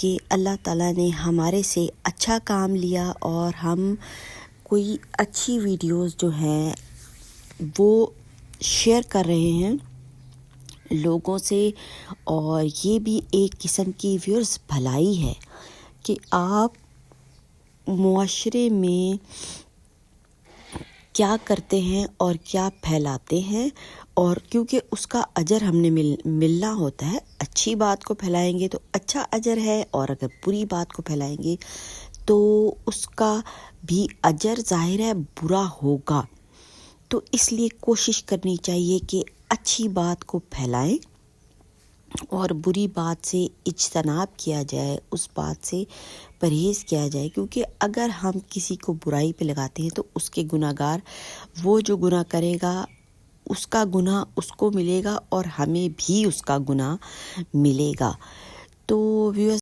कि अल्लाह ताला ने हमारे से अच्छा काम लिया और हम कोई अच्छी वीडियोस जो हैं वो शेयर कर रहे हैं लोगों से। और ये भी एक किस्म की व्यूअर्स भलाई है कि आप मुआशरे में क्या करते हैं और क्या फैलाते हैं, और क्योंकि उसका अजर हमने मिलना होता है। अच्छी बात को फैलाएंगे तो अच्छा अजर है, और अगर बुरी बात को फैलाएंगे तो उसका भी अजर ज़ाहिर है बुरा होगा। तो इसलिए कोशिश करनी चाहिए कि अच्छी बात को फैलाएं और बुरी बात से इज्तनाब किया जाए, उस बात से परहेज़ किया जाए। क्योंकि अगर हम किसी को बुराई पे लगाते हैं तो उसके गुनाहगार, वो जो गुनाह करेगा उसका गुनाह उसको मिलेगा और हमें भी उसका गुनाह मिलेगा। तो व्यूअर्स